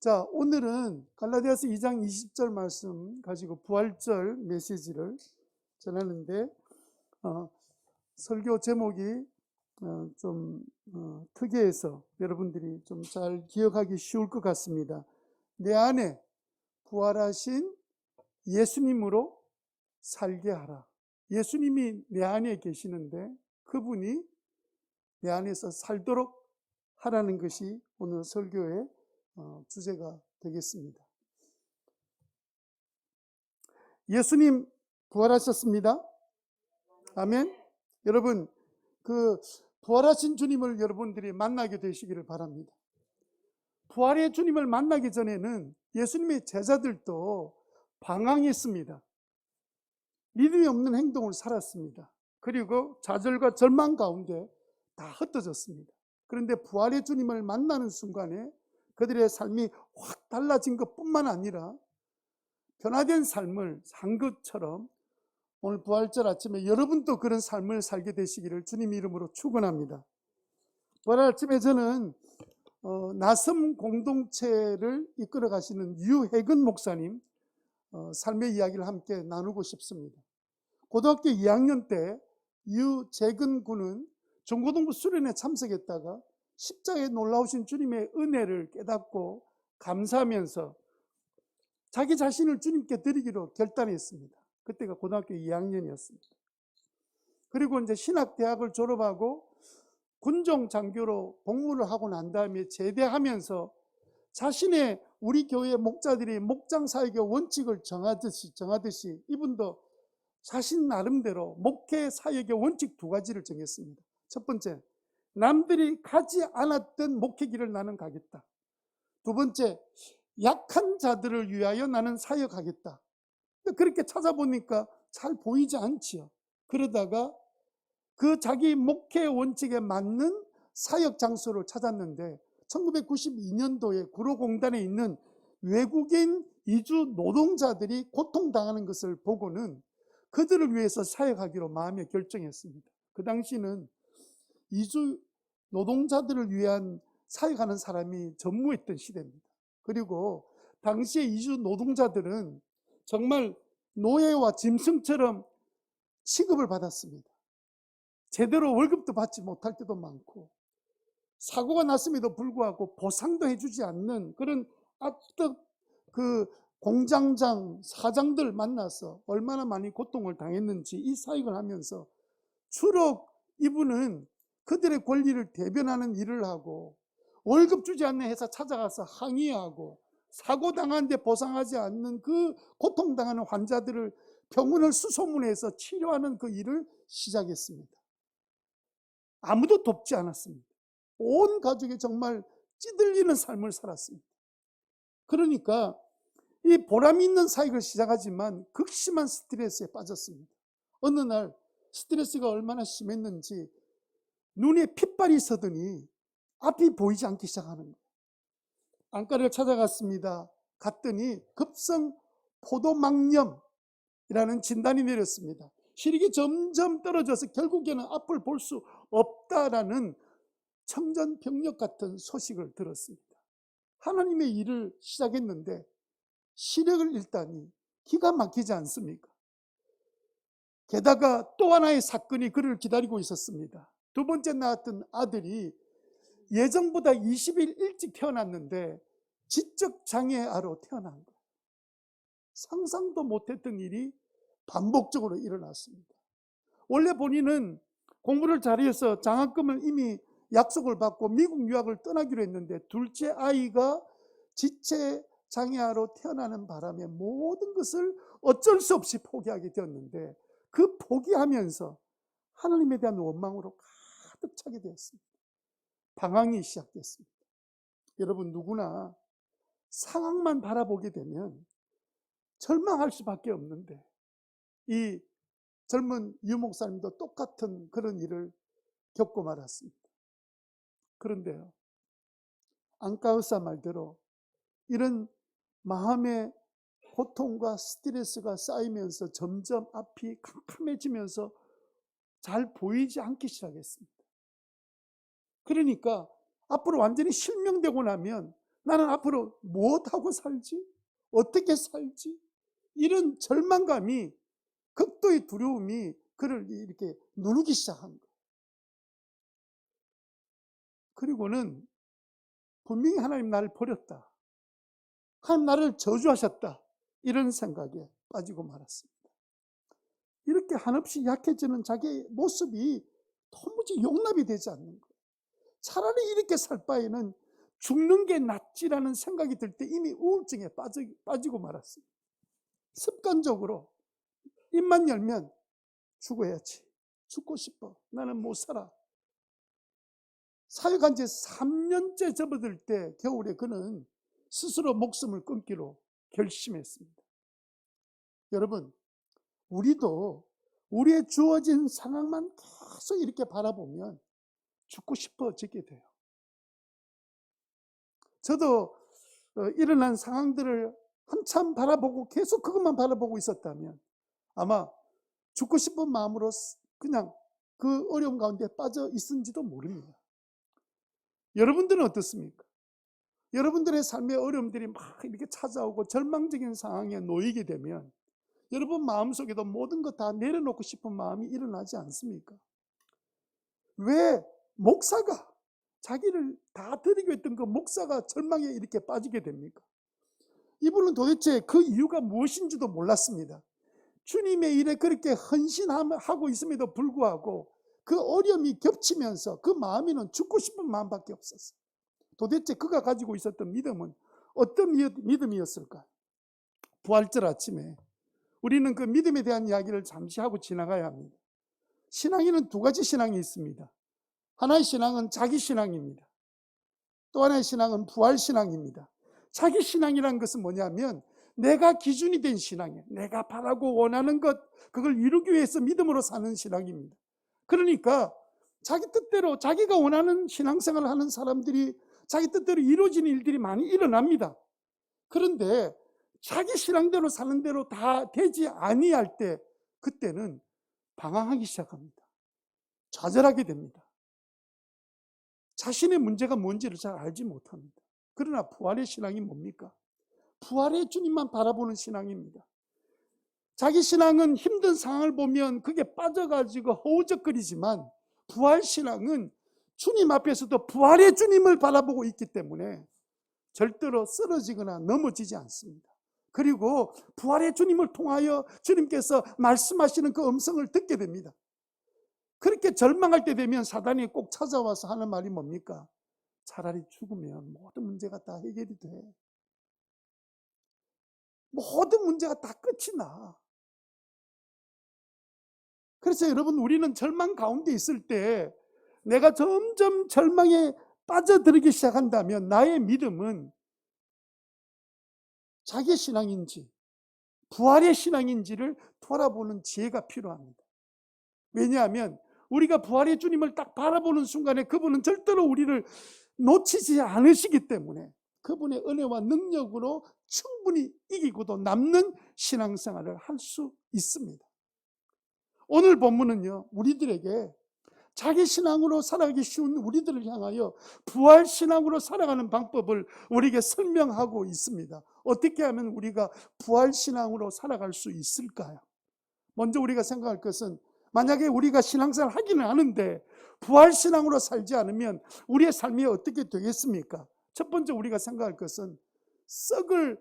자, 오늘은 갈라디아서 2장 20절 말씀 가지고 부활절 메시지를 전하는데 설교 제목이 좀 특이해서 여러분들이 좀 잘 기억하기 쉬울 것 같습니다. 내 안에 부활하신 예수님으로 살게 하라. 예수님이 내 안에 계시는데 그분이 내 안에서 살도록 하라는 것이 오늘 설교의 주제가 되겠습니다. 예수님 부활하셨습니다. 아멘. 여러분, 그 부활하신 주님을 여러분들이 만나게 되시기를 바랍니다. 부활의 주님을 만나기 전에는 예수님의 제자들도 방황했습니다. 믿음이 없는 행동을 살았습니다. 그리고 좌절과 절망 가운데 다 흩어졌습니다. 그런데 부활의 주님을 만나는 순간에 그들의 삶이 확 달라진 것뿐만 아니라 변화된 삶을 산 것처럼 오늘 부활절 아침에 여러분도 그런 삶을 살게 되시기를 주님 이름으로 축원합니다. 부활 아침에 저는 나섬 공동체를 이끌어 가시는 유혜근 목사님 삶의 이야기를 함께 나누고 싶습니다. 고등학교 2학년 때 유재근 군은 중고등부 수련회 참석했다가 십자가에 놀라우신 주님의 은혜를 깨닫고 감사하면서 자기 자신을 주님께 드리기로 결단했습니다. 그때가 고등학교 2학년이었습니다. 그리고 이제 신학대학을 졸업하고 군종 장교로 복무를 하고 난 다음에 제대하면서 자신의 우리 교회 목자들이 목장 사역의 원칙을 정하듯이 이분도 자신 나름대로 목회 사역의 원칙 두 가지를 정했습니다. 첫 번째, 남들이 가지 않았던 목회 길을 나는 가겠다. 두 번째, 약한 자들을 위하여 나는 사역하겠다. 그렇게 찾아보니까 잘 보이지 않지요. 그러다가 그 자기 목회 원칙에 맞는 사역 장소를 찾았는데 1992년도에 구로공단에 있는 외국인 이주 노동자들이 고통당하는 것을 보고는 그들을 위해서 사역하기로 마음에 결정했습니다. 그 당시는 이주 노동자들을 위한 사역하는 사람이 전무했던 시대입니다. 그리고 당시에 이주 노동자들은 정말 노예와 짐승처럼 취급을 받았습니다. 제대로 월급도 받지 못할 때도 많고 사고가 났음에도 불구하고 보상도 해주지 않는 그런 악덕 그 공장장 사장들 만나서 얼마나 많이 고통을 당했는지 이 사역을 하면서 주로 이분은 그들의 권리를 대변하는 일을 하고 월급 주지 않는 회사 찾아가서 항의하고 사고 당한 데 보상하지 않는 그 고통당하는 환자들을 병원을 수소문해서 치료하는 그 일을 시작했습니다. 아무도 돕지 않았습니다. 온 가족이 정말 찌들리는 삶을 살았습니다. 그러니까 이 보람 있는 사역을 시작하지만 극심한 스트레스에 빠졌습니다. 어느 날 스트레스가 얼마나 심했는지 눈에 핏발이 서더니 앞이 보이지 않기 시작하는 거예요. 안과를 찾아갔습니다. 갔더니 급성 포도막염이라는 진단이 내렸습니다. 시력이 점점 떨어져서 결국에는 앞을 볼 수 없다라는 청전병력 같은 소식을 들었습니다. 하나님의 일을 시작했는데 시력을 잃다니 기가 막히지 않습니까? 게다가 또 하나의 사건이 그를 기다리고 있었습니다. 두 번째 낳았던 아들이 예정보다 20일 일찍 태어났는데 지적장애아로 태어난 거예요. 상상도 못했던 일이 반복적으로 일어났습니다. 원래 본인은 공부를 잘해서 장학금을 이미 약속을 받고 미국 유학을 떠나기로 했는데 둘째 아이가 지체장애아로 태어나는 바람에 모든 것을 어쩔 수 없이 포기하게 되었는데 그 포기하면서 하나님에 대한 원망으로 가득 차게 되었습니다. 방황이 시작됐습니다. 여러분, 누구나 상황만 바라보게 되면 절망할 수밖에 없는데 이 젊은 유 목사님도 똑같은 그런 일을 겪고 말았습니다. 그런데요, 안과 의사 말대로 이런 마음의 고통과 스트레스가 쌓이면서 점점 앞이 캄캄해지면서 잘 보이지 않기 시작했습니다. 그러니까 앞으로 완전히 실명되고 나면 나는 앞으로 무엇하고 살지? 어떻게 살지? 이런 절망감이, 극도의 두려움이 그를 이렇게 누르기 시작한 거예요. 그리고는 분명히 하나님 나를 버렸다, 하나님 나를 저주하셨다, 이런 생각에 빠지고 말았습니다. 이렇게 한없이 약해지는 자기의 모습이 도무지 용납이 되지 않는 거예요. 차라리 이렇게 살 바에는 죽는 게 낫지라는 생각이 들 때 이미 우울증에 빠지고 말았습니다. 습관적으로 입만 열면 죽어야지, 죽고 싶어, 나는 못 살아. 사역한 지 3년째 접어들 때 겨울에 그는 스스로 목숨을 끊기로 결심했습니다. 여러분, 우리도 우리의 주어진 상황만 계속 이렇게 바라보면 죽고 싶어지게 돼요. 저도 일어난 상황들을 한참 바라보고 계속 그것만 바라보고 있었다면 아마 죽고 싶은 마음으로 그냥 그 어려움 가운데 빠져 있은지도 모릅니다. 여러분들은 어떻습니까? 여러분들의 삶의 어려움들이 막 이렇게 찾아오고 절망적인 상황에 놓이게 되면 여러분 마음속에도 모든 것 다 내려놓고 싶은 마음이 일어나지 않습니까? 왜 목사가, 자기를 다 드리고 있던 그 목사가 절망에 이렇게 빠지게 됩니까? 이분은 도대체 그 이유가 무엇인지도 몰랐습니다. 주님의 일에 그렇게 헌신하고 있음에도 불구하고 그 어려움이 겹치면서 그 마음에는 죽고 싶은 마음밖에 없었어요. 도대체 그가 가지고 있었던 믿음은 어떤 믿음이었을까? 부활절 아침에 우리는 그 믿음에 대한 이야기를 잠시 하고 지나가야 합니다. 신앙에는 두 가지 신앙이 있습니다. 하나의 신앙은 자기 신앙입니다. 또 하나의 신앙은 부활 신앙입니다. 자기 신앙이라는 것은 뭐냐면 내가 기준이 된 신앙이에요. 내가 바라고 원하는 것, 그걸 이루기 위해서 믿음으로 사는 신앙입니다. 그러니까 자기 뜻대로 자기가 원하는 신앙생활을 하는 사람들이 자기 뜻대로 이루어지는 일들이 많이 일어납니다. 그런데 자기 신앙대로 사는 대로 다 되지 아니할 때 그때는 방황하기 시작합니다. 좌절하게 됩니다. 자신의 문제가 뭔지를 잘 알지 못합니다. 그러나 부활의 신앙이 뭡니까? 부활의 주님만 바라보는 신앙입니다. 자기 신앙은 힘든 상황을 보면 그게 빠져가지고 허우적거리지만 부활 신앙은 주님 앞에서도 부활의 주님을 바라보고 있기 때문에 절대로 쓰러지거나 넘어지지 않습니다. 그리고 부활의 주님을 통하여 주님께서 말씀하시는 그 음성을 듣게 됩니다. 그렇게 절망할 때 되면 사단이 꼭 찾아와서 하는 말이 뭡니까? 차라리 죽으면 모든 문제가 다 해결이 돼. 모든 문제가 다 끝이 나. 그래서 여러분, 우리는 절망 가운데 있을 때 내가 점점 절망에 빠져들기 시작한다면 나의 믿음은 자기의 신앙인지 부활의 신앙인지를 돌아보는 지혜가 필요합니다. 왜냐하면 우리가 부활의 주님을 딱 바라보는 순간에 그분은 절대로 우리를 놓치지 않으시기 때문에 그분의 은혜와 능력으로 충분히 이기고도 남는 신앙생활을 할 수 있습니다. 오늘 본문은요, 우리들에게 자기 신앙으로 살아가기 쉬운 우리들을 향하여 부활 신앙으로 살아가는 방법을 우리에게 설명하고 있습니다. 어떻게 하면 우리가 부활 신앙으로 살아갈 수 있을까요? 먼저 우리가 생각할 것은 만약에 우리가 신앙생활을 하기는 하는데 부활 신앙으로 살지 않으면 우리의 삶이 어떻게 되겠습니까? 첫 번째 우리가 생각할 것은 썩을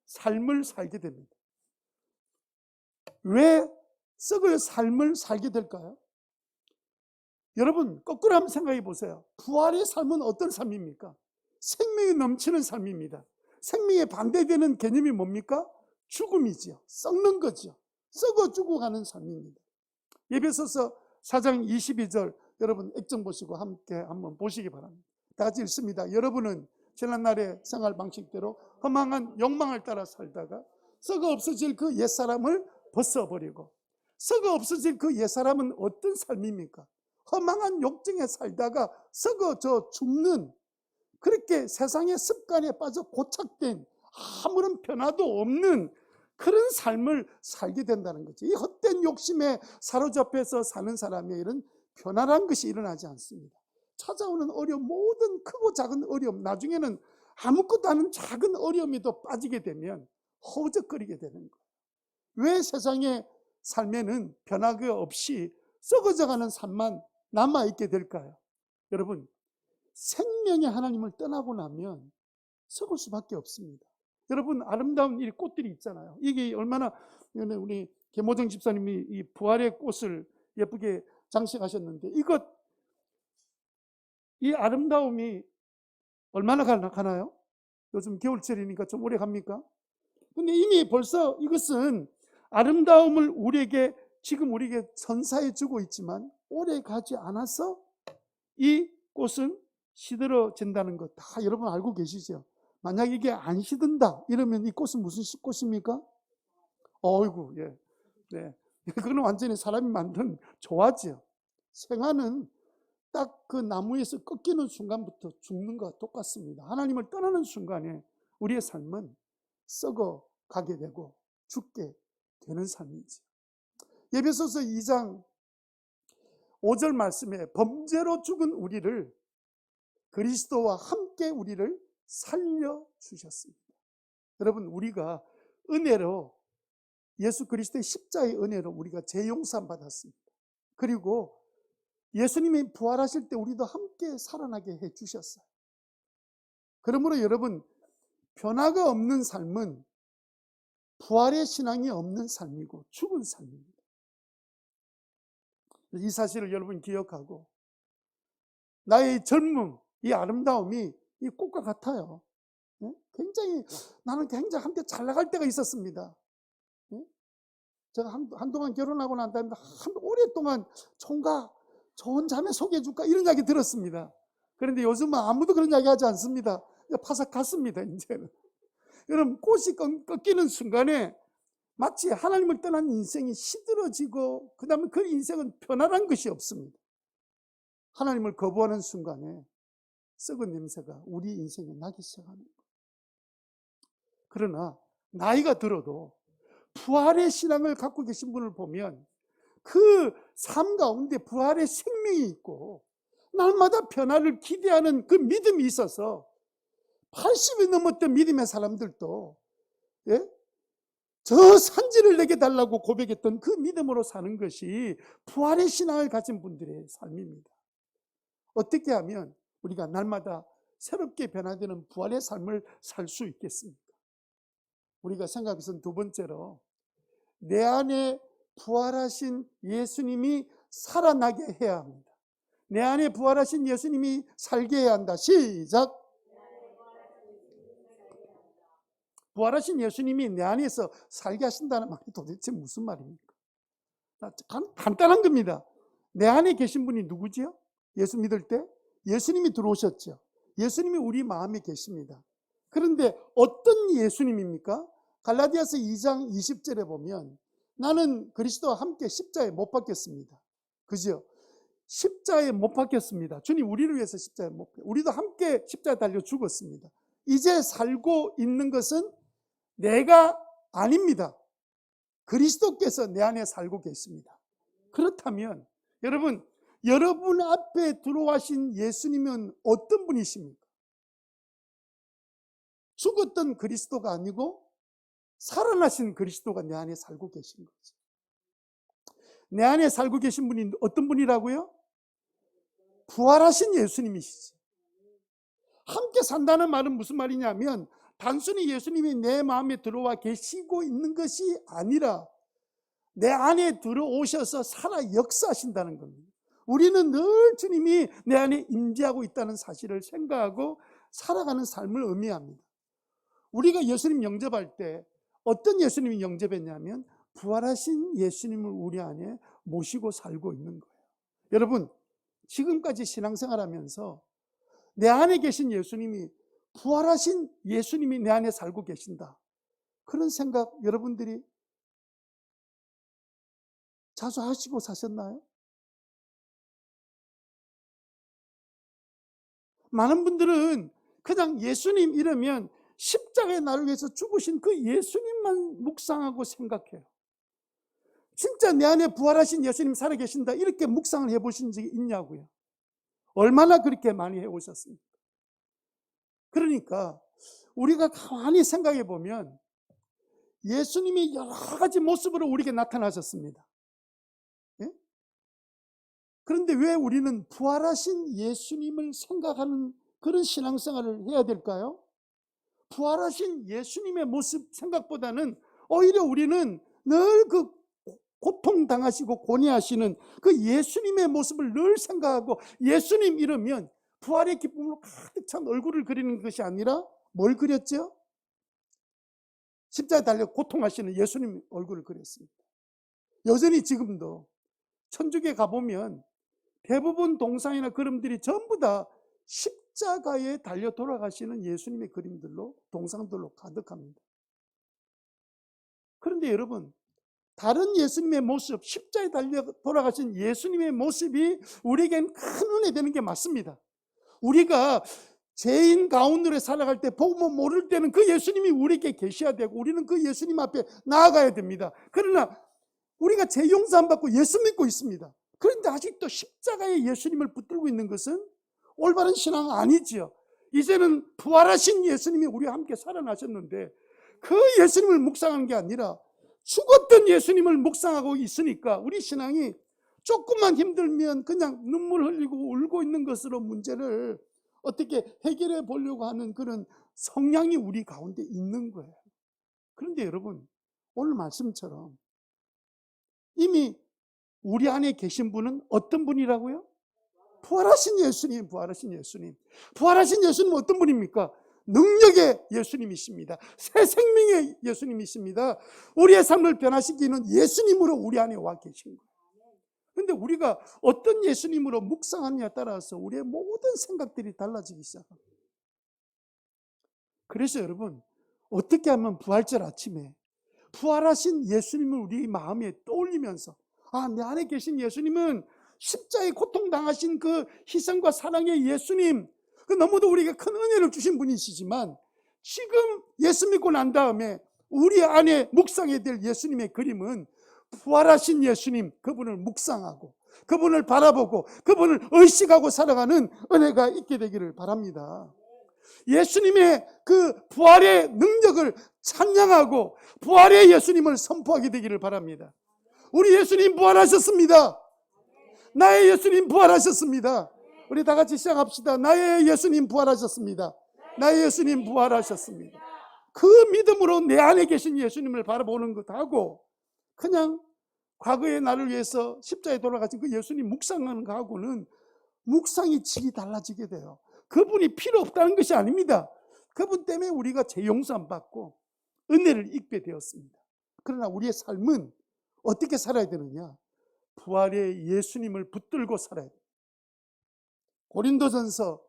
삶을 살게 됩니다. 왜 썩을 삶을 살게 될까요? 여러분, 거꾸로 한번 생각해 보세요. 부활의 삶은 어떤 삶입니까? 생명이 넘치는 삶입니다. 생명에 반대되는 개념이 뭡니까? 죽음이지요. 썩는 거죠. 썩어 죽어가는 삶입니다. 에베소서 4장 22절 여러분 액정 보시고 함께 한번 보시기 바랍니다. 다 같이 읽습니다. 여러분은 지난날의 생활 방식대로 허망한 욕망을 따라 살다가 썩어 없어질 그 옛사람을 벗어버리고, 썩어 없어질 그 옛사람은 어떤 삶입니까? 허망한 욕정에 살다가 썩어져 죽는, 그렇게 세상의 습관에 빠져 고착된 아무런 변화도 없는 그런 삶을 살게 된다는 거죠. 이 헛된 욕심에 사로잡혀서 사는 사람의 일은 변화란 것이 일어나지 않습니다. 찾아오는 어려움, 모든 크고 작은 어려움, 나중에는 아무것도 아닌 작은 어려움에도 빠지게 되면 허우적거리게 되는 거예요. 왜 세상의 삶에는 변화가 없이 썩어져가는 삶만 남아있게 될까요? 여러분, 생명의 하나님을 떠나고 나면 썩을 수밖에 없습니다. 여러분, 아름다운 이 꽃들이 있잖아요. 이게 얼마나, 우리 계모정 집사님이 이 부활의 꽃을 예쁘게 장식하셨는데, 이 아름다움이 얼마나 가나요? 요즘 겨울철이니까 좀 오래 갑니까? 근데 이미 벌써 이것은 아름다움을 지금 우리에게 선사해 주고 있지만 오래 가지 않아서 이 꽃은 시들어진다는 것 다 여러분 알고 계시죠? 만약 이게 안 시든다 이러면 이 꽃은 무슨 꽃입니까? 어이구, 예. 네. 그건 완전히 사람이 만든 조화지요. 생화는 딱 그 나무에서 꺾이는 순간부터 죽는 것과 똑같습니다. 하나님을 떠나는 순간에 우리의 삶은 썩어 가게 되고 죽게 되는 삶이지. 에베소서 2장 5절 말씀에 범죄로 죽은 우리를 그리스도와 함께 우리를 살려주셨습니다. 여러분, 우리가 은혜로 예수 그리스도의 십자의 은혜로 우리가 재용산 받았습니다. 그리고 예수님이 부활하실 때 우리도 함께 살아나게 해주셨어요. 그러므로 여러분, 변화가 없는 삶은 부활의 신앙이 없는 삶이고 죽은 삶입니다. 이 사실을 여러분 기억하고 나의 젊음, 이 아름다움이 이 꽃과 같아요. 나는 굉장히 한때 잘 나갈 때가 있었습니다. 제가 한동안 결혼하고 난 다음에 오랫동안 총각, 좋은 자매 소개해줄까 이런 이야기 들었습니다. 그런데 요즘은 아무도 그런 이야기 하지 않습니다. 파삭 갔습니다, 이제는. 여러분, 꽃이 꺾이는 순간에 마치 하나님을 떠난 인생이 시들어지고 그 다음에 그 인생은 편안한 것이 없습니다. 하나님을 거부하는 순간에 썩은 냄새가 우리 인생에 나기 시작하는 거예요. 그러나 나이가 들어도 부활의 신앙을 갖고 계신 분을 보면 그 삶 가운데 부활의 생명이 있고 날마다 변화를 기대하는 그 믿음이 있어서 80이 넘었던 믿음의 사람들도 저 산지를 내게 달라고 고백했던 그 믿음으로 사는 것이 부활의 신앙을 가진 분들의 삶입니다. 어떻게 하면 우리가 날마다 새롭게 변화되는 부활의 삶을 살 수 있겠습니까? 우리가 생각해서는 두 번째로 내 안에 부활하신 예수님이 살아나게 해야 합니다. 내 안에 부활하신 예수님이 살게 해야 한다. 시작. 부활하신 예수님이 내 안에서 살게 하신다는 말이 도대체 무슨 말입니까? 간단한 겁니다. 내 안에 계신 분이 누구지요? 예수 믿을 때 예수님이 들어오셨죠. 예수님이 우리 마음에 계십니다. 그런데 어떤 예수님입니까? 갈라디아서 2장 20절에 보면 나는 그리스도와 함께 십자가에 못 박혔습니다. 그죠? 십자가에 못 박혔습니다. 주님 우리를 위해서 십자가에 못 박혔습니다. 우리도 함께 십자가에 달려 죽었습니다. 이제 살고 있는 것은 내가 아닙니다. 그리스도께서 내 안에 살고 계십니다. 그렇다면 여러분 앞에 들어와신 예수님은 어떤 분이십니까? 죽었던 그리스도가 아니고 살아나신 그리스도가 내 안에 살고 계신 거죠. 내 안에 살고 계신 분이 어떤 분이라고요? 부활하신 예수님이시죠. 함께 산다는 말은 무슨 말이냐면 단순히 예수님이 내 마음에 들어와 계시고 있는 것이 아니라 내 안에 들어오셔서 살아 역사하신다는 겁니다. 우리는 늘 주님이 내 안에 임재하고 있다는 사실을 생각하고 살아가는 삶을 의미합니다. 우리가 예수님 영접할 때 어떤 예수님이 영접했냐면 부활하신 예수님을 우리 안에 모시고 살고 있는 거예요. 여러분, 지금까지 신앙생활하면서 내 안에 계신 예수님이 부활하신 예수님이 내 안에 살고 계신다. 그런 생각 여러분들이 자주 하시고 사셨나요? 많은 분들은 그냥 예수님 이러면 십자가에 나를 위해서 죽으신 그 예수님만 묵상하고 생각해요. 진짜 내 안에 부활하신 예수님 살아계신다 이렇게 묵상을 해보신 적이 있냐고요. 얼마나 그렇게 많이 해오셨습니까? 그러니까 우리가 가만히 생각해 보면 예수님이 여러 가지 모습으로 우리에게 나타나셨습니다. 예? 그런데 왜 우리는 부활하신 예수님을 생각하는 그런 신앙생활을 해야 될까요? 부활하신 예수님의 모습 생각보다는 오히려 우리는 늘 그 고통당하시고 고뇌하시는 그 예수님의 모습을 늘 생각하고, 예수님 이러면 부활의 기쁨으로 가득 찬 얼굴을 그리는 것이 아니라 뭘 그렸죠? 십자가에 달려 고통하시는 예수님 얼굴을 그렸습니다. 여전히 지금도 천주교에 가보면 대부분 동상이나 그림들이 전부 다 십자가에 달려 돌아가시는 예수님의 그림들로, 동상들로 가득합니다. 그런데 여러분, 다른 예수님의 모습, 십자가에 달려 돌아가신 예수님의 모습이 우리에겐 큰 은혜 되는 게 맞습니다. 우리가 죄인 가운데로 살아갈 때, 보면 모를 때는 그 예수님이 우리에게 계셔야 되고 우리는 그 예수님 앞에 나아가야 됩니다. 그러나 우리가 죄 용서 안 받고 예수 믿고 있습니다. 그런데 아직도 십자가에 예수님을 붙들고 있는 것은 올바른 신앙 아니지요. 이제는 부활하신 예수님이 우리와 함께 살아나셨는데 그 예수님을 묵상하는 게 아니라 죽었던 예수님을 묵상하고 있으니까 우리 신앙이 조금만 힘들면 그냥 눈물 흘리고 울고 있는 것으로 문제를 어떻게 해결해 보려고 하는 그런 성향이 우리 가운데 있는 거예요. 그런데 여러분, 오늘 말씀처럼 이미 우리 안에 계신 분은 어떤 분이라고요? 부활하신 예수님, 부활하신 예수님. 부활하신 예수님은 어떤 분입니까? 능력의 예수님이십니다. 새 생명의 예수님이십니다. 우리의 삶을 변화시키는 예수님으로 우리 안에 와 계신 거예요. 그런데 우리가 어떤 예수님으로 묵상하느냐에 따라서 우리의 모든 생각들이 달라지기 시작합니다. 그래서 여러분, 어떻게 하면 부활절 아침에 부활하신 예수님을 우리 마음에 떠올리면서, 아, 내 안에 계신 예수님은 십자가에 고통당하신 그 희생과 사랑의 예수님, 그 너무도 우리에게 큰 은혜를 주신 분이시지만 지금 예수 믿고 난 다음에 우리 안에 묵상해야 될 예수님의 그림은 부활하신 예수님, 그분을 묵상하고 그분을 바라보고 그분을 의식하고 살아가는 은혜가 있게 되기를 바랍니다. 예수님의 그 부활의 능력을 찬양하고 부활의 예수님을 선포하게 되기를 바랍니다. 우리 예수님 부활하셨습니다. 나의 예수님 부활하셨습니다. 우리 다 같이 시작합시다. 나의 예수님 부활하셨습니다. 나의 예수님 부활하셨습니다. 그 믿음으로 내 안에 계신 예수님을 바라보는 것하고 그냥 과거의 나를 위해서 십자가에 돌아가신 그 예수님 묵상하는 것하고는 묵상의 질이 달라지게 돼요. 그분이 필요 없다는 것이 아닙니다. 그분 때문에 우리가 죄 용서 안 받고 은혜를 입게 되었습니다. 그러나 우리의 삶은 어떻게 살아야 되느냐? 부활의 예수님을 붙들고 살아야 돼요. 고린도전서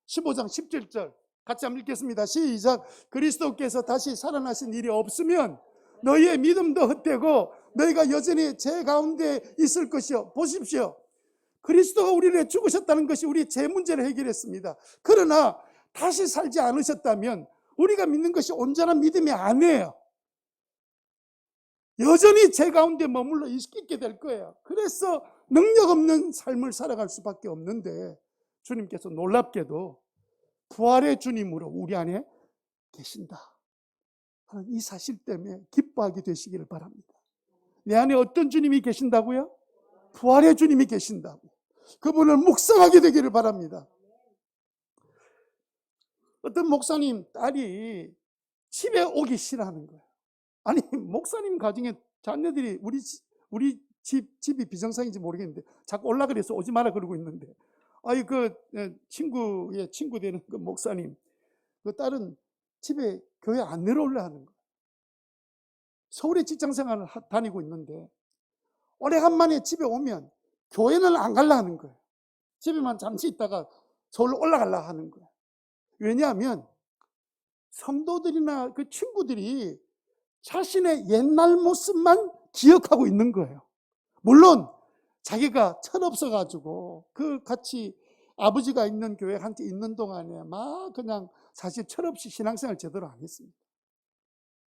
15장 17절 같이 한번 읽겠습니다. 시작. 그리스도께서 다시 살아나신 일이 없으면 너희의 믿음도 헛되고 너희가 여전히 죄 가운데 있을 것이요. 보십시오. 그리스도가 우리를 위해 죽으셨다는 것이 우리 죄 문제를 해결했습니다. 그러나 다시 살지 않으셨다면 우리가 믿는 것이 온전한 믿음이 아니에요. 여전히 죄 가운데 머물러 있게 될 거예요. 그래서 능력 없는 삶을 살아갈 수밖에 없는데 주님께서 놀랍게도 부활의 주님으로 우리 안에 계신다 하는 이 사실 때문에 기뻐하게 되시기를 바랍니다. 내 안에 어떤 주님이 계신다고요? 부활의 주님이 계신다고. 그분을 묵상하게 되기를 바랍니다. 어떤 목사님 딸이 집에 오기 싫어하는 거예요. 아니, 목사님 가정에 자녀들이 우리 집이 비정상인지 모르겠는데 자꾸 올라 그래서 오지 마라 그러고 있는데, 아이 그 친구의 친구 되는 그 목사님 그 딸은 집에 교회 안 내려올라 하는 거예요. 서울에 직장생활을 다니고 있는데 오래간만에 집에 오면 교회는 안 갈라 하는 거예요. 집에만 잠시 있다가 서울로 올라갈라 하는 거예요. 왜냐하면 성도들이나 그 친구들이 자신의 옛날 모습만 기억하고 있는 거예요. 물론 자기가 철없어가지고 그 같이 아버지가 있는 교회 한테 있는 동안에 막 그냥 사실 철없이 신앙생활 제대로 안 했습니다.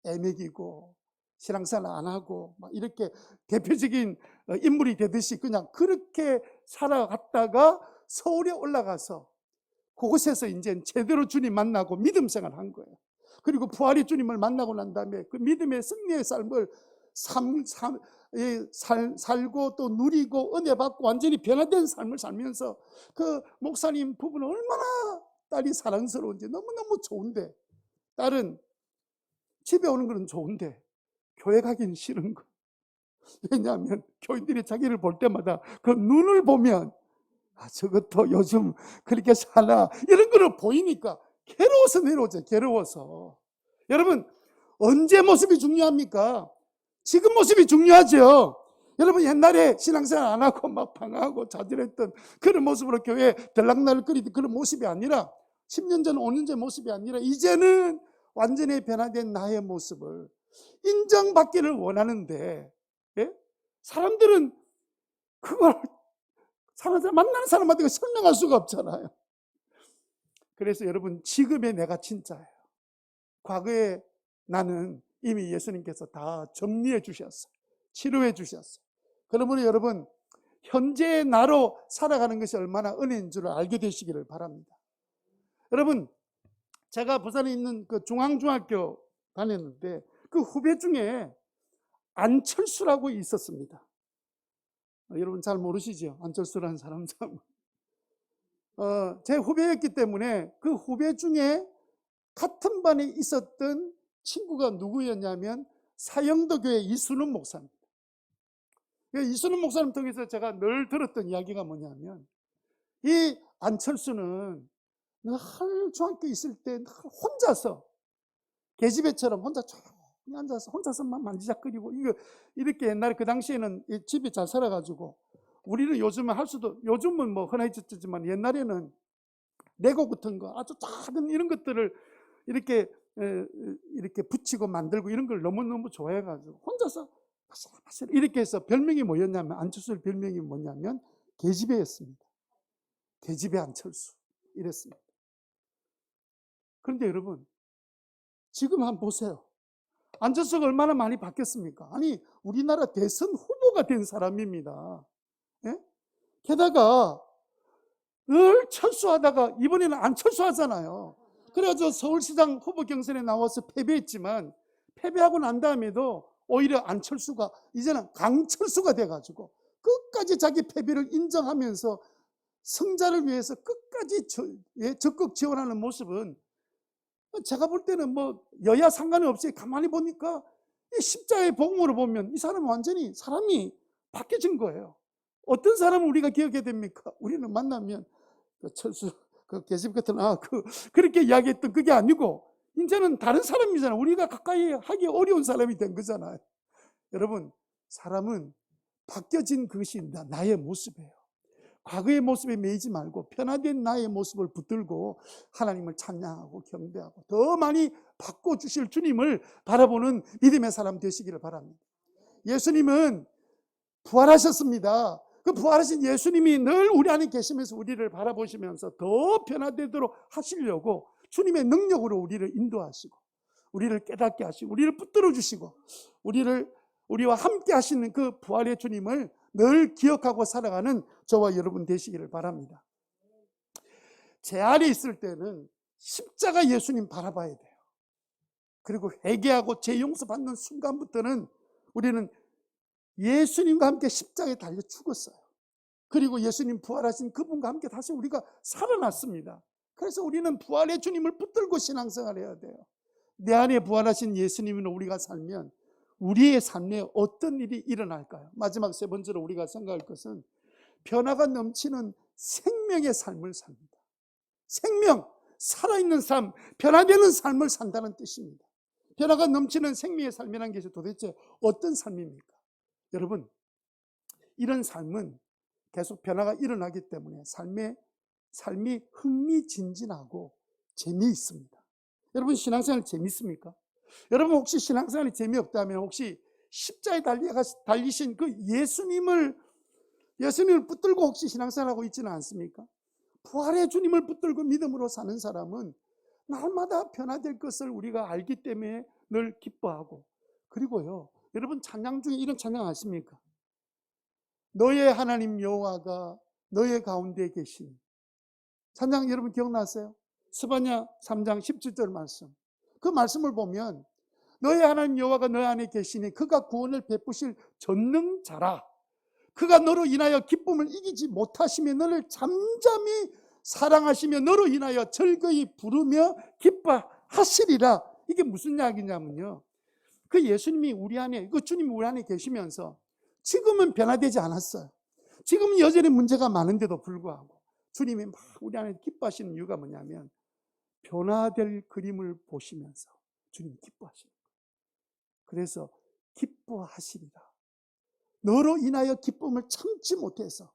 애매기고 신앙생활 안 하고 막 이렇게 대표적인 인물이 되듯이 그냥 그렇게 살아갔다가 서울에 올라가서 그곳에서 이제 제대로 주님 만나고 믿음 생활을 한 거예요. 그리고 부활의 주님을 만나고 난 다음에 그 믿음의 승리의 삶을 살고 또 누리고 은혜 받고 완전히 변화된 삶을 살면서 그 목사님 부부는 얼마나 딸이 사랑스러운지 너무너무 좋은데, 딸은 집에 오는 건 좋은데 교회 가기는 싫은 거. 왜냐하면 교인들이 자기를 볼 때마다 그 눈을 보면 저것도 요즘 그렇게 사나 이런 거를 보이니까 괴로워서 내려오죠. 괴로워서. 여러분, 언제 모습이 중요합니까? 지금 모습이 중요하죠. 여러분, 옛날에 신앙생활 안 하고 막 방황하고 좌절했던 그런 모습으로 교회에 들락날락거리던 그런 모습이 아니라, 10년 전 5년 전 모습이 아니라 이제는 완전히 변화된 나의 모습을 인정받기를 원하는데, 예? 사람들은 그걸 만나는 사람한테 설명할 수가 없잖아요. 그래서 여러분, 지금의 내가 진짜예요. 과거에 나는 이미 예수님께서 다 정리해 주셨어요. 치료해 주셨어요. 그러므로 여러분, 현재의 나로 살아가는 것이 얼마나 은혜인 줄 알게 되시기를 바랍니다. 여러분, 제가 부산에 있는 그 중앙중학교 다녔는데 그 후배 중에 안철수라고 있었습니다. 여러분 잘 모르시죠? 안철수라는 사람 참. 제 후배였기 때문에 그 후배 중에 같은 반에 있었던 친구가 누구였냐면 사형도 교회 이순훈 목사입니다. 이순훈 목사님 통해서 제가 늘 들었던 이야기가 뭐냐면, 이 안철수는 늘 중학교 있을 때 혼자서 계집애처럼 혼자 조용히 앉아서 혼자서만 만지작거리고, 이렇게 옛날에 그 당시에는 집이 잘 살아가지고, 우리는 요즘은 요즘은 뭐 흔해졌지만 옛날에는 레고 같은 거 아주 작은 이런 것들을 이렇게 붙이고 만들고 이런 걸 너무너무 좋아해가지고 혼자서 파슬파슬 이렇게 해서 별명이 뭐였냐면, 안철수의 별명이 뭐냐면 계집애였습니다. 계집애 안철수 이랬습니다. 그런데 여러분, 지금 한번 보세요. 안철수가 얼마나 많이 바뀌었습니까? 아니, 우리나라 대선 후보가 된 사람입니다. 예? 게다가 늘 철수하다가 이번에는 안 철수하잖아요. 그래가지고 서울시장 후보 경선에 나와서 패배했지만, 패배하고 난 다음에도 오히려 안철수가 이제는 강철수가 돼가지고 끝까지 자기 패배를 인정하면서 성자를 위해서 끝까지 적극 지원하는 모습은, 제가 볼 때는 뭐 여야 상관이 없이 가만히 보니까 이 십자가의 복음으로 보면 이 사람은 완전히 사람이 바뀌어진 거예요. 어떤 사람을 우리가 기억해야 됩니까? 우리는 만나면 철수, 계집 같은 그렇게 이야기했던 그게 아니고 이제는 다른 사람이잖아요. 우리가 가까이 하기 어려운 사람이 된 거잖아요. 여러분, 사람은 바뀌어진 것이 나의 모습이에요. 과거의 모습에 매이지 말고 변화된 나의 모습을 붙들고 하나님을 찬양하고 경배하고 더 많이 바꿔주실 주님을 바라보는 믿음의 사람 되시기를 바랍니다. 예수님은 부활하셨습니다. 그 부활하신 예수님이 늘 우리 안에 계시면서 우리를 바라보시면서 더 변화되도록 하시려고 주님의 능력으로 우리를 인도하시고 우리를 깨닫게 하시고 우리를 붙들어 주시고 우리와 함께 하시는 그 부활의 주님을 늘 기억하고 살아가는 저와 여러분 되시기를 바랍니다. 제 안에 있을 때는 십자가 예수님 바라봐야 돼요. 그리고 회개하고 죄 용서받는 순간부터는 우리는 예수님과 함께 십자가에 달려 죽었어요. 그리고 예수님 부활하신 그분과 함께 다시 우리가 살아났습니다. 그래서 우리는 부활의 주님을 붙들고 신앙생활을 해야 돼요. 내 안에 부활하신 예수님으로 우리가 살면 우리의 삶에 어떤 일이 일어날까요? 마지막 세 번째로 우리가 생각할 것은 변화가 넘치는 생명의 삶을 삽니다. 생명, 살아있는 삶, 변화되는 삶을 산다는 뜻입니다. 변화가 넘치는 생명의 삶이라는 것이 도대체 어떤 삶입니까? 여러분, 이런 삶은 계속 변화가 일어나기 때문에 삶이 흥미진진하고 재미있습니다. 여러분, 신앙생활 재미있습니까? 여러분, 혹시 신앙생활이 재미없다면 혹시 십자에 달리신 그 예수님을 붙들고 혹시 신앙생활하고 있지는 않습니까? 부활의 주님을 붙들고 믿음으로 사는 사람은 날마다 변화될 것을 우리가 알기 때문에 늘 기뻐하고, 그리고요, 여러분 찬양 중에 이런 찬양 아십니까? 너의 하나님 여호와가 너의 가운데 계신. 찬양 여러분 기억나세요? 스바냐 3장 17절 말씀. 그 말씀을 보면 너의 하나님 여호와가 너 안에 계시니 그가 구원을 베푸실 전능자라. 그가 너로 인하여 기쁨을 이기지 못하시며 너를 잠잠히 사랑하시며 너로 인하여 즐거이 부르며 기뻐하시리라. 이게 무슨 이야기냐면요, 그 예수님이 우리 안에, 그 주님이 우리 안에 계시면서 지금은 변화되지 않았어요. 지금은 여전히 문제가 많은데도 불구하고 주님이 막 우리 안에 기뻐하시는 이유가 뭐냐면 변화될 그림을 보시면서 주님이 기뻐하시는 거예요. 그래서 기뻐하시리라. 너로 인하여 기쁨을 참지 못해서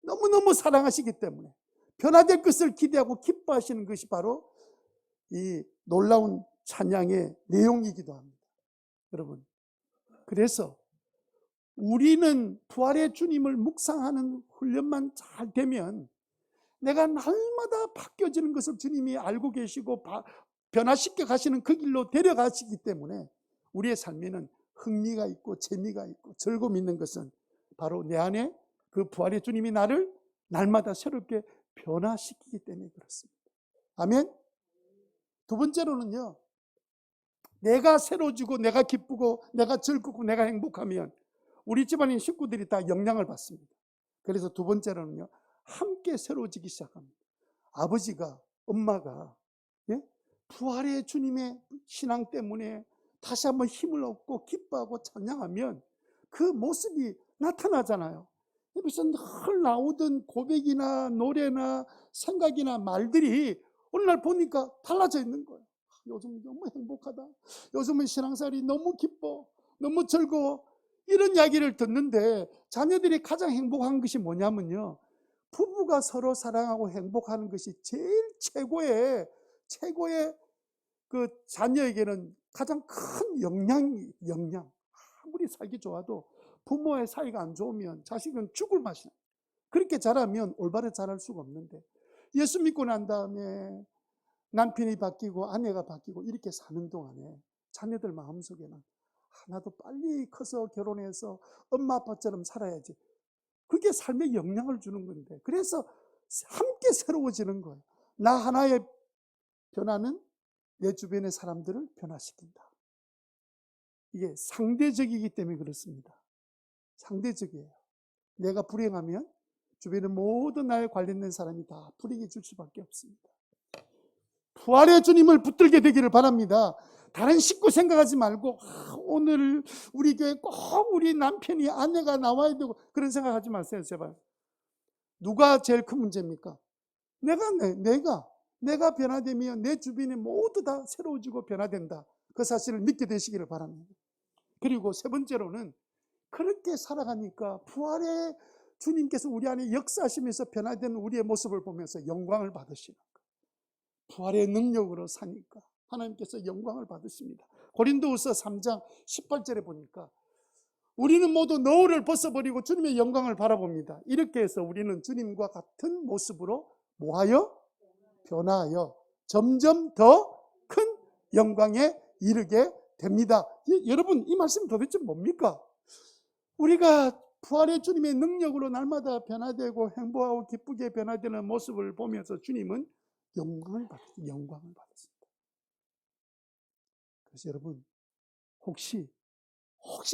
너무너무 사랑하시기 때문에 변화될 것을 기대하고 기뻐하시는 것이 바로 이 놀라운 찬양의 내용이기도 합니다. 여러분, 그래서 우리는 부활의 주님을 묵상하는 훈련만 잘 되면 내가 날마다 바뀌어지는 것을 주님이 알고 계시고 변화시켜 가시는 그 길로 데려가시기 때문에 우리의 삶에는 흥미가 있고 재미가 있고 즐거움 있는 것은 바로 내 안에 그 부활의 주님이 나를 날마다 새롭게 변화시키기 때문에 그렇습니다. 아멘. 두 번째로는요, 내가 새로워지고 내가 기쁘고 내가 즐겁고 내가 행복하면 우리 집안인 식구들이 다 영향을 받습니다. 그래서 두 번째로는요, 함께 새로워지기 시작합니다. 아버지가, 엄마가 부활의 주님의 신앙 때문에 다시 한번 힘을 얻고 기뻐하고 찬양하면 그 모습이 나타나잖아요. 그래서 늘 나오던 고백이나 노래나 생각이나 말들이 어느 날 보니까 달라져 있는 거예요. 요즘 너무 행복하다. 요즘은 신앙생활이 너무 기뻐. 너무 즐거워. 이런 이야기를 듣는데 자녀들이 가장 행복한 것이 뭐냐면요, 부부가 서로 사랑하고 행복하는 것이 제일 최고의 그 자녀에게는 가장 큰 영향. 아무리 살기 좋아도 부모의 사이가 안 좋으면 자식은 죽을 맛이야. 그렇게 자라면 올바르게 자랄 수가 없는데, 예수 믿고 난 다음에 남편이 바뀌고 아내가 바뀌고 이렇게 사는 동안에 자녀들 마음속에는 나도 빨리 커서 결혼해서 엄마 아빠처럼 살아야지. 그게 삶에 영향을 주는 건데, 그래서 함께 새로워지는 거예요. 나 하나의 변화는 내 주변의 사람들을 변화시킨다. 이게 상대적이기 때문에 그렇습니다. 상대적이에요. 내가 불행하면 주변의 모든 나에 관련된 사람이 다 불행해질 수밖에 없습니다. 부활의 주님을 붙들게 되기를 바랍니다. 다른 식구 생각하지 말고 오늘 우리 교회 꼭 우리 남편이, 아내가 나와야 되고 그런 생각하지 마세요, 제발. 누가 제일 큰 문제입니까? 내가 변화되면 내 주변이 모두 다 새로워지고 변화된다. 그 사실을 믿게 되시기를 바랍니다. 그리고 세 번째로는 그렇게 살아가니까 부활의 주님께서 우리 안에 역사하시면서 변화되는 우리의 모습을 보면서 영광을 받으시는 거예요. 부활의 능력으로 사니까 하나님께서 영광을 받으십니다. 고린도후서 3장 18절에 보니까 우리는 모두 너울을 벗어버리고 주님의 영광을 바라봅니다. 이렇게 해서 우리는 주님과 같은 모습으로 뭐하여? 변화하여 점점 더 큰 영광에 이르게 됩니다. 여러분, 이 말씀이 도대체 뭡니까? 우리가 부활의 주님의 능력으로 날마다 변화되고 행복하고 기쁘게 변화되는 모습을 보면서 주님은 영광을 받았습니다. 그래서 여러분, 혹시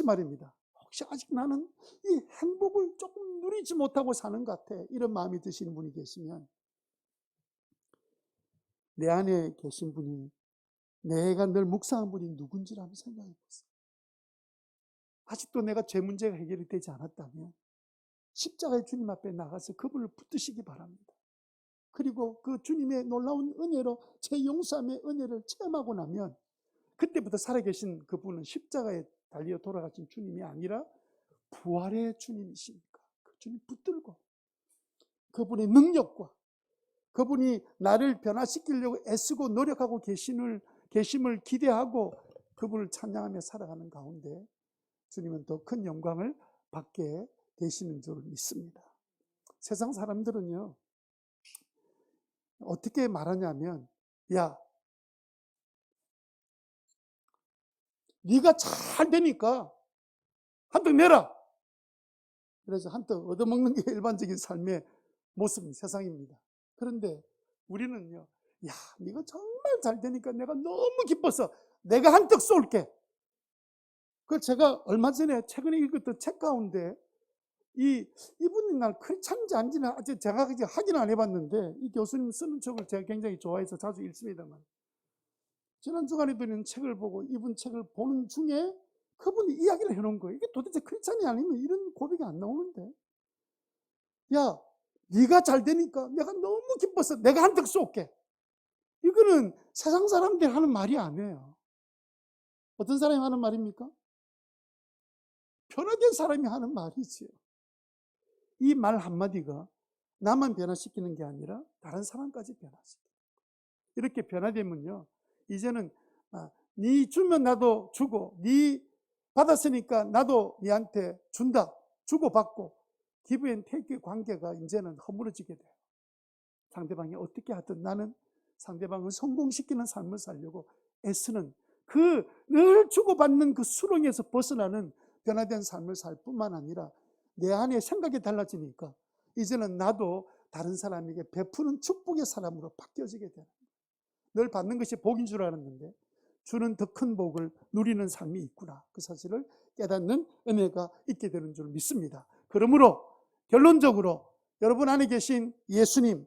말입니다. 혹시 아직 나는 이 행복을 조금 누리지 못하고 사는 것 같아, 이런 마음이 드시는 분이 계시면 내 안에 계신 분이, 내가 늘 묵상한 분이 누군지를 한번 생각해 보세요. 아직도 내가 죄 문제가 해결이 되지 않았다면 십자가의 주님 앞에 나가서 그분을 붙드시기 바랍니다. 그리고 그 주님의 놀라운 은혜로 제 용서함의 은혜를 체험하고 나면 그때부터 살아계신 그분은 십자가에 달려 돌아가신 주님이 아니라 부활의 주님이시니까 그 주님 붙들고 그분의 능력과 그분이 나를 변화시키려고 애쓰고 노력하고 계심을 기대하고 그분을 찬양하며 살아가는 가운데 주님은 더 큰 영광을 받게 되시는 줄 믿습니다. 세상 사람들은요, 어떻게 말하냐면, 야, 네가 잘 되니까 한턱 내라. 그래서 한턱 얻어먹는 게 일반적인 삶의 모습, 세상입니다. 그런데 우리는요, 야, 네가 정말 잘 되니까 내가 너무 기뻐서 내가 한턱 쏠게. 그 제가 얼마 전에 최근에 읽었던 책 가운데 이분이 날 크리스찬인지 아닌지는 아직 제가 확인 안 해봤는데, 이 교수님 쓰는 책을 제가 굉장히 좋아해서 자주 읽습니다만, 지난 주간에 드는 책을 보고 이분 책을 보는 중에 그분이 이야기를 해놓은 거예요. 이게 도대체 크리스찬이 아니면 이런 고백이 안 나오는데, 야, 네가 잘 되니까 내가 너무 기뻐서 내가 한턱 쏠게. 이거는 세상 사람들이 하는 말이 아니에요. 어떤 사람이 하는 말입니까? 변화된 사람이 하는 말이지요. 이 말 한마디가 나만 변화시키는 게 아니라 다른 사람까지 변화시켜요. 이렇게 변화되면요, 이제는 네 주면 나도 주고, 네 받았으니까 나도 네한테 준다, 주고받고, 기브 앤 테이크 관계가 이제는 허물어지게 돼요. 상대방이 어떻게 하든 나는 상대방을 성공시키는 삶을 살려고 애쓰는, 그 늘 주고받는 그 수렁에서 벗어나는 변화된 삶을 살 뿐만 아니라 내 안에 생각이 달라지니까 이제는 나도 다른 사람에게 베푸는 축복의 사람으로 바뀌어지게 되는 거예요. 늘 받는 것이 복인 줄 알았는데 주는 더 큰 복을 누리는 삶이 있구나, 그 사실을 깨닫는 은혜가 있게 되는 줄 믿습니다. 그러므로 결론적으로 여러분 안에 계신 예수님,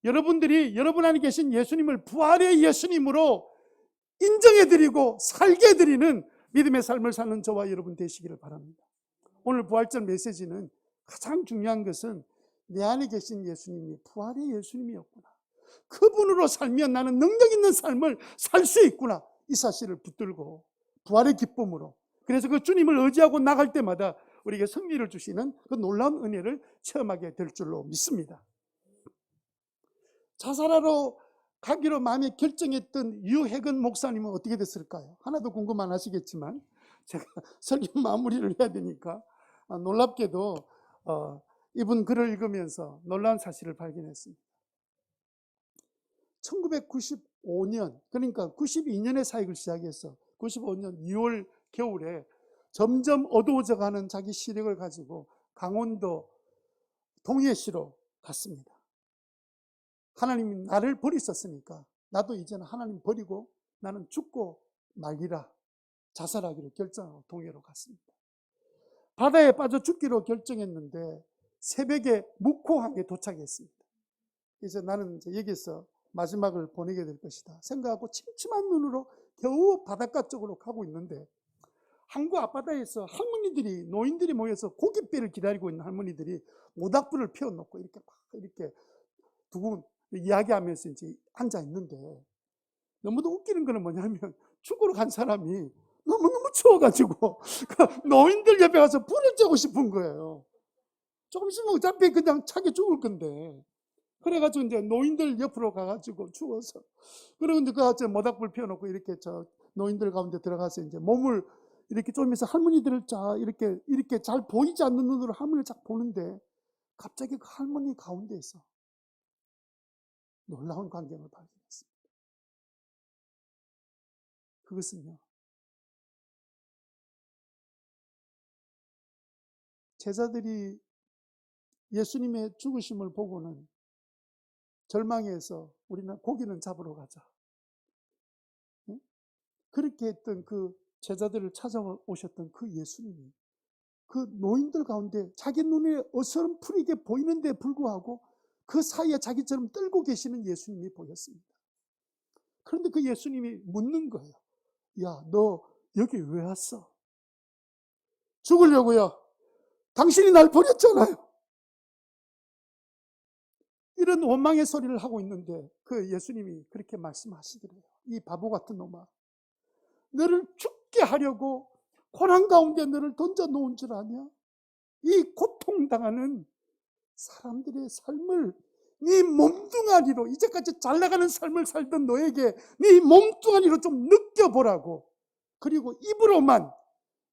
여러분들이 여러분 안에 계신 예수님을 부활의 예수님으로 인정해드리고 살게 해드리는 믿음의 삶을 사는 저와 여러분 되시기를 바랍니다. 오늘 부활절 메시지는 가장 중요한 것은 내 안에 계신 예수님이 부활의 예수님이었구나, 그분으로 살면 나는 능력 있는 삶을 살 수 있구나, 이 사실을 붙들고 부활의 기쁨으로, 그래서 그 주님을 의지하고 나갈 때마다 우리에게 승리를 주시는 그 놀라운 은혜를 체험하게 될 줄로 믿습니다. 자살하러 가기로 마음에 결정했던 유해근 목사님은 어떻게 됐을까요? 하나도 궁금 안 하시겠지만 제가 설교 마무리를 해야 되니까 놀랍게도 이분 글을 읽으면서 놀라운 사실을 발견했습니다. 1995년, 그러니까 92년에 사역을 시작해서 95년 2월 겨울에 점점 어두워져가는 자기 시력을 가지고 강원도 동해시로 갔습니다. 하나님이 나를 버리셨으니까 나도 이제는 하나님 버리고 나는 죽고 말리라, 자살하기로 결정하고 동해로 갔습니다. 바다에 빠져 죽기로 결정했는데 새벽에 묵호항에 도착했습니다. 그래서 나는 이제 여기서 마지막을 보내게 될 것이다 생각하고 침침한 눈으로 겨우 바닷가 쪽으로 가고 있는데, 항구 앞바다에서 할머니들이, 노인들이 모여서 고깃배를 기다리고 있는 할머니들이 모닥불을 피워놓고 이렇게 두고 이야기하면서 이제 앉아 있는데, 너무도 웃기는 거는 뭐냐면 죽으러 간 사람이 너무너무 추워가지고 그 노인들 옆에 가서 불을 쬐고 싶은 거예요. 조금 있으면 어차피 그냥 차게 죽을 건데. 그래가지고 이제 노인들 옆으로 가가지고 추워서, 그리고 이제 그 모닥불 피워놓고 이렇게 저 노인들 가운데 들어가서 이제 몸을 이렇게 좀 있어 할머니들을 이렇게 잘 보이지 않는 눈으로 할머니를 쫙 보는데, 갑자기 그 할머니 가운데에서 놀라운 광경을 발견했습니다. 그것은요, 제자들이 예수님의 죽으심을 보고는 절망해서 우리는 고기는 잡으러 가자, 그렇게 했던 그 제자들을 찾아오셨던 그 예수님이 그 노인들 가운데 자기 눈에 어설프게 보이는데 불구하고 그 사이에 자기처럼 떨고 계시는 예수님이 보였습니다. 그런데 그 예수님이 묻는 거예요. 야, 너 여기 왜 왔어? 죽으려고요. 당신이 날 버렸잖아요. 이런 원망의 소리를 하고 있는데 그 예수님이 그렇게 말씀하시더래요. 이 바보 같은 놈아, 너를 죽게 하려고 고난 가운데 너를 던져놓은 줄 아냐? 이 고통당하는 사람들의 삶을 네 몸뚱아리로, 이제까지 잘나가는 삶을 살던 너에게 네 몸뚱아리로 좀 느껴보라고, 그리고 입으로만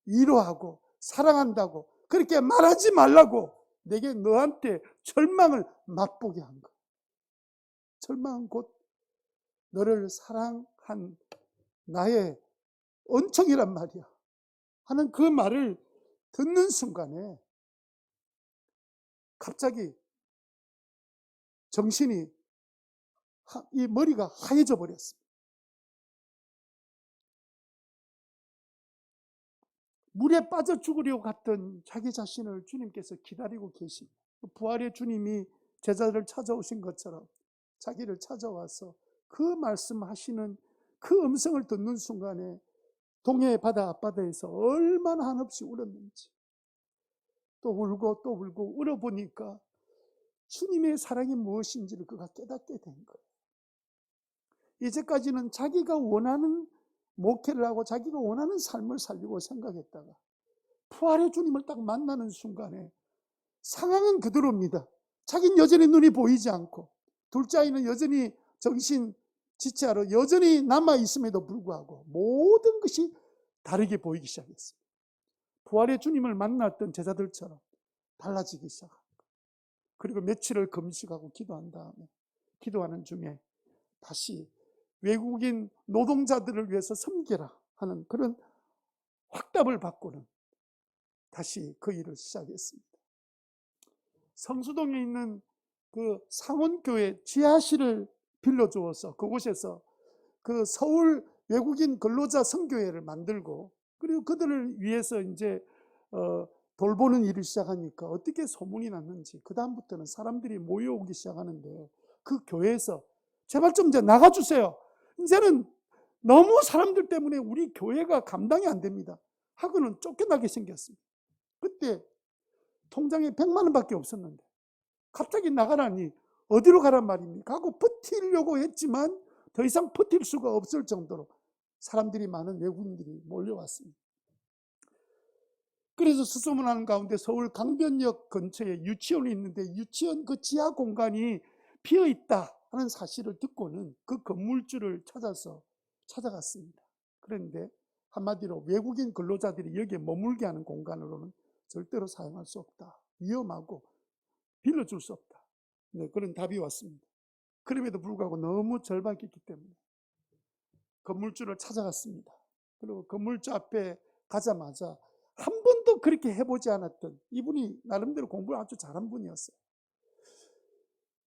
위로하고 사랑한다고 그렇게 말하지 말라고 내게 너한테 절망을 맛보게 한 거야. 절망은 곧 너를 사랑한 나의 은총이란 말이야 하는 그 말을 듣는 순간에 갑자기 정신이 이 머리가 하얘져 버렸습니다. 물에 빠져 죽으려고 갔던 자기 자신을 주님께서 기다리고 계십니다. 부활의 주님이 제자들을 찾아오신 것처럼 자기를 찾아와서 그 말씀하시는 그 음성을 듣는 순간에 동해 바다 앞바다에서 얼마나 한없이 울었는지, 또 울고 또 울고 울어보니까 주님의 사랑이 무엇인지를 그가 깨닫게 된 거예요. 이제까지는 자기가 원하는 목회를 하고 자기가 원하는 삶을 살려고 생각했다가 부활의 주님을 딱 만나는 순간에 상황은 그대로입니다. 자기는 여전히 눈이 보이지 않고, 둘째 아이는 여전히 정신 지체하러 여전히 남아있음에도 불구하고 모든 것이 다르게 보이기 시작했어요. 부활의 주님을 만났던 제자들처럼 달라지기 시작합니다. 그리고 며칠을 금식하고 기도한 다음에, 기도하는 중에 다시 외국인 노동자들을 위해서 섬기라 하는 그런 확답을 받고는 다시 그 일을 시작했습니다. 성수동에 있는 그 상원교회 지하실을 빌려주어서 그곳에서 그 서울 외국인 근로자 선교회를 만들고, 그리고 그들을 위해서 이제 돌보는 일을 시작하니까 어떻게 소문이 났는지 그 다음부터는 사람들이 모여오기 시작하는데, 그 교회에서 제발 좀 이제 나가주세요. 이제는 너무 사람들 때문에 우리 교회가 감당이 안 됩니다 하고는 쫓겨나게 생겼습니다. 그때 통장에 100만 원밖에 없었는데 갑자기 나가라니 어디로 가란 말입니까 하고 버티려고 했지만 더 이상 버틸 수가 없을 정도로 사람들이, 많은 외국인들이 몰려왔습니다. 그래서 수소문하는 가운데 서울 강변역 근처에 유치원이 있는데 유치원 그 지하 공간이 비어있다 하는 사실을 듣고는 그 건물주를 찾아갔습니다. 그런데 한마디로 외국인 근로자들이 여기에 머물게 하는 공간으로는 절대로 사용할 수 없다, 위험하고 빌려줄 수 없다, 네, 그런 답이 왔습니다. 그럼에도 불구하고 너무 절박했기 때문에 건물주를 찾아갔습니다. 그리고 건물주 앞에 가자마자 한 번도 그렇게 해보지 않았던, 이분이 나름대로 공부를 아주 잘한 분이었어요.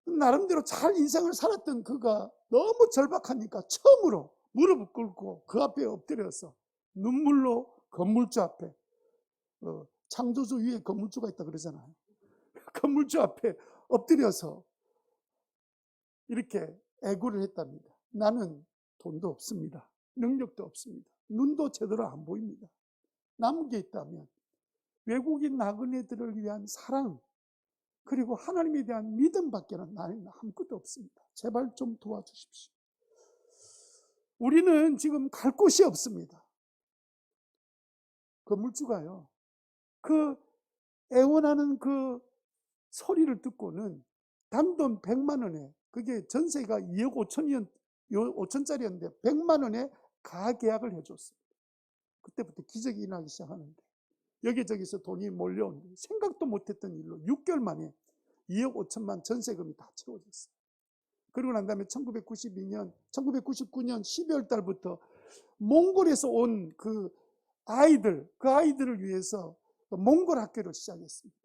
나름대로 잘 인생을 살았던 그가 너무 절박하니까 처음으로 무릎을 꿇고 그 앞에 엎드려서 눈물로 건물주 앞에, 창조주 위에 건물주가 있다 그러잖아요. 건물주 앞에 엎드려서 이렇게 애구를 했답니다. 나는 돈도 없습니다. 능력도 없습니다. 눈도 제대로 안 보입니다. 남은 게 있다면 외국인 나그네들을 위한 사랑, 그리고 하나님에 대한 믿음밖에는 나는 아무것도 없습니다. 제발 좀 도와주십시오. 우리는 지금 갈 곳이 없습니다. 건물주가요, 그 애원하는 그 소리를 듣고는 단돈 100만 원에, 그게 전세가 2억 5천짜리였는데 100만 원에 가계약을 해줬습니다. 그때부터 기적이 일어나기 시작하는데 여기저기서 돈이 몰려온, 생각도 못했던 일로 6개월 만에 2억 5천만 전세금이 다 채워졌어요. 그리고 난 다음에 1999년 12월 달부터 몽골에서 온 그 아이들을 위해서 몽골 학교를 시작했습니다.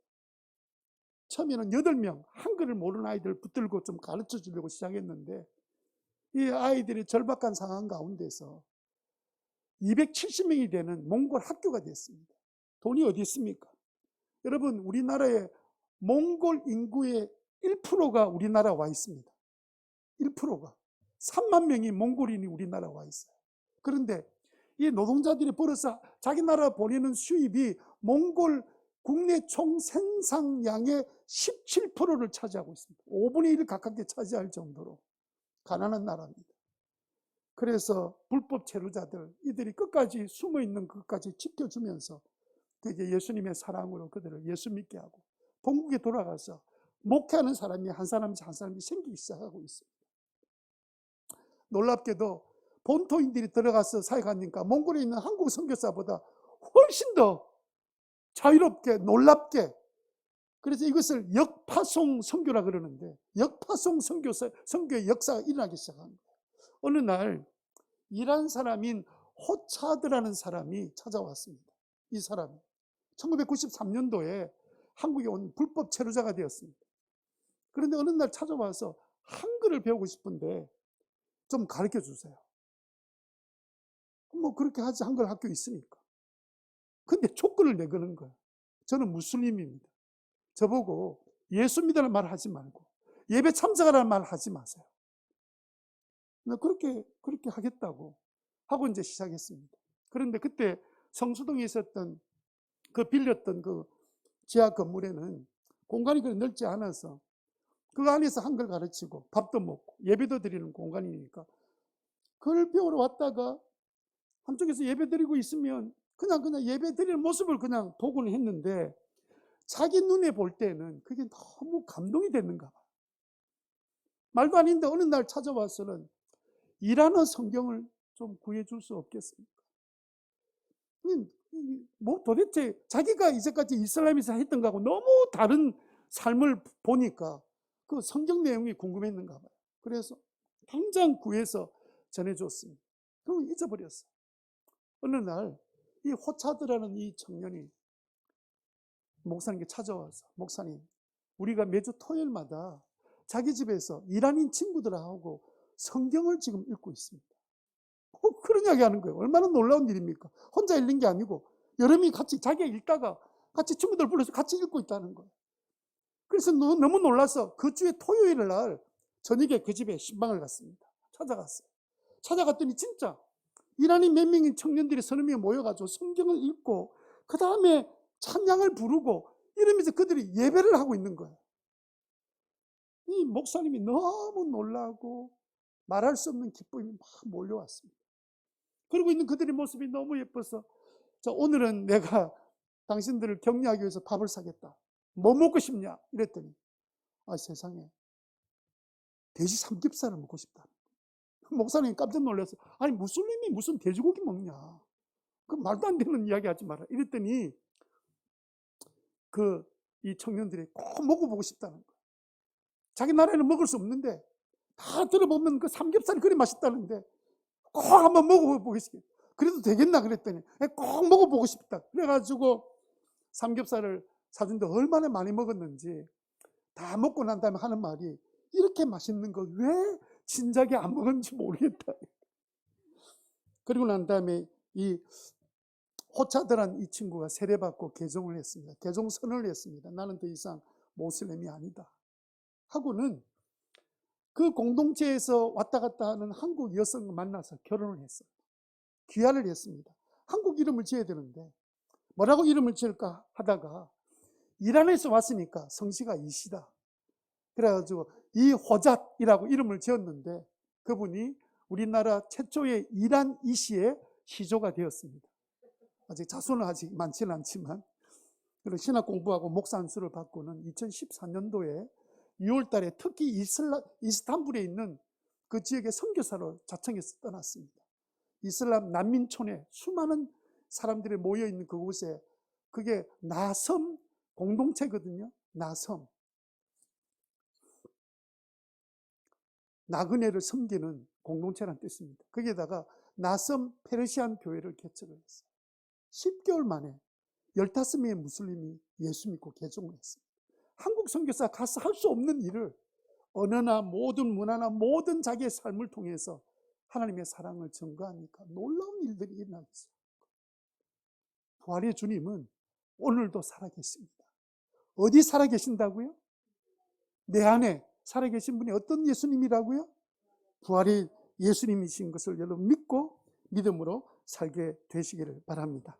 처음에는 8명, 한글을 모르는 아이들을 붙들고 좀 가르쳐 주려고 시작했는데 이 아이들이 절박한 상황 가운데서 270명이 되는 몽골 학교가 됐습니다. 돈이 어디 있습니까? 여러분, 우리나라의 몽골 인구의 1%가 우리나라 와 있습니다. 1%가 3만 명이 몽골인이 우리나라 와 있어요. 그런데 이 노동자들이 벌어서 자기 나라 보내는 수입이 몽골 국내 총 생산량의 17%를 차지하고 있습니다. 5분의 1을 가깝게 차지할 정도로 가난한 나라입니다. 그래서 불법 체류자들, 이들이 끝까지 숨어있는 것까지 지켜주면서 그게 예수님의 사랑으로 그들을 예수 믿게 하고 본국에 돌아가서 목회하는 사람이 한 사람씩 한 사람이 생기기 시작하고 있습니다. 놀랍게도 본토인들이 들어가서 사역하니까 몽골에 있는 한국 선교사보다 훨씬 더 자유롭게, 놀랍게, 그래서 이것을 역파송 선교라 그러는데 역파송 선교의 역사가 일어나기 시작합니다. 어느 날 이란 사람인 호차드라는 사람이 찾아왔습니다. 이 사람이 1993년도에 한국에 온 불법 체류자가 되었습니다. 그런데 어느 날 찾아와서 한글을 배우고 싶은데 좀 가르쳐 주세요. 뭐 그렇게 하지, 한글 학교 있으니까. 근데 조건을 내거는 거예요. 저는 무슬림입니다. 저보고 예수 믿으라는 말 하지 말고 예배 참석하라는 말 하지 마세요. 그렇게 하겠다고 하고 이제 시작했습니다. 그런데 그때 성수동에 있었던 빌렸던 그 지하 건물에는 공간이 그리 넓지 않아서 그 안에서 한글 가르치고 밥도 먹고 예배도 드리는 공간이니까 그걸 배우러 왔다가 한쪽에서 예배 드리고 있으면 그냥 예배 드리는 모습을 그냥 보고는 했는데 자기 눈에 볼 때는 그게 너무 감동이 됐는가 봐. 말도 아닌데 어느 날 찾아와서는 일하는 성경을 좀 구해줄 수 없겠습니까? 뭐 도대체 자기가 이제까지 이슬람에서 했던 거하고 너무 다른 삶을 보니까 그 성경 내용이 궁금했는가 봐요. 그래서 당장 구해서 전해줬습니다. 그리고 잊어버렸어요. 어느 날 이 호차드라는 이 청년이 목사님께 찾아와서, 목사님, 우리가 매주 토요일마다 자기 집에서 이란인 친구들하고 성경을 지금 읽고 있습니다. 그런 이야기 하는 거예요. 얼마나 놀라운 일입니까? 혼자 읽는 게 아니고 여름이 같이 자기가 읽다가 같이 친구들 불러서 같이 읽고 있다는 거예요. 그래서 너무 놀라서 그 주에 토요일 날 저녁에 그 집에 신방을 갔습니다. 찾아갔어요. 찾아갔더니 진짜 이란인 몇 명의 청년들이 서너 명이 모여가지고 성경을 읽고 그 다음에 찬양을 부르고 이러면서 그들이 예배를 하고 있는 거예요. 이 목사님이 너무 놀라고 말할 수 없는 기쁨이 막 몰려왔습니다. 그러고 있는 그들의 모습이 너무 예뻐서, 자, 오늘은 내가 당신들을 격려하기 위해서 밥을 사겠다. 뭐 먹고 싶냐? 이랬더니, 아, 세상에, 돼지 삼겹살을 먹고 싶다. 목사님이 깜짝 놀라서, 아니, 무슬림이 무슨 돼지고기 먹냐? 그 말도 안 되는 이야기 하지 마라. 이랬더니, 이 청년들이 꼭 먹어보고 싶다는 거예요. 자기 나라에는 먹을 수 없는데, 다 들어보면 그 삼겹살이 그리 맛있다는데, 꼭 한번 먹어보겠습니다. 그래도 되겠나 그랬더니 꼭 먹어보고 싶다. 그래가지고 삼겹살을 사준데 얼마나 많이 먹었는지 다 먹고 난 다음에 하는 말이, 이렇게 맛있는 거 왜 진작에 안 먹었는지 모르겠다. 그리고 난 다음에 이 호차드란 이 친구가 세례받고 개종을 했습니다. 개종 선언을 했습니다. 나는 더 이상 모슬렘이 아니다 하고는 그 공동체에서 왔다 갔다 하는 한국 여성을 만나서 결혼을 했어요. 귀화를 했습니다. 한국 이름을 지어야 되는데 뭐라고 이름을 지을까 하다가 이란에서 왔으니까 성씨가 이시다. 그래가지고 이호잣이라고 이름을 지었는데 그분이 우리나라 최초의 이란 이시의 시조가 되었습니다. 아직 자손은 아직 많지는 않지만, 그리고 신학 공부하고 목사 안수를 받고는 2014년도에 6월 달에 특히 이스탄불에 있는 그 지역의 선교사로 자청해서 떠났습니다. 이슬람 난민촌에 수많은 사람들이 모여있는 그곳에, 그게 나섬 공동체거든요. 나섬. 나그네를 섬기는 공동체라는 뜻입니다. 거기에다가 나섬 페르시안 교회를 개척을 했어요. 10개월 만에 15명의 무슬림이 예수 믿고 개종을 했습니다. 한국 선교사 가서 할 수 없는 일을 언어나 모든 문화나 모든 자기의 삶을 통해서 하나님의 사랑을 전가하니까 놀라운 일들이 일어나고 있어요. 부활의 주님은 오늘도 살아계십니다. 어디 살아계신다고요? 내 안에 살아계신 분이 어떤 예수님이라고요? 부활의 예수님이신 것을 여러분 믿고 믿음으로 살게 되시기를 바랍니다.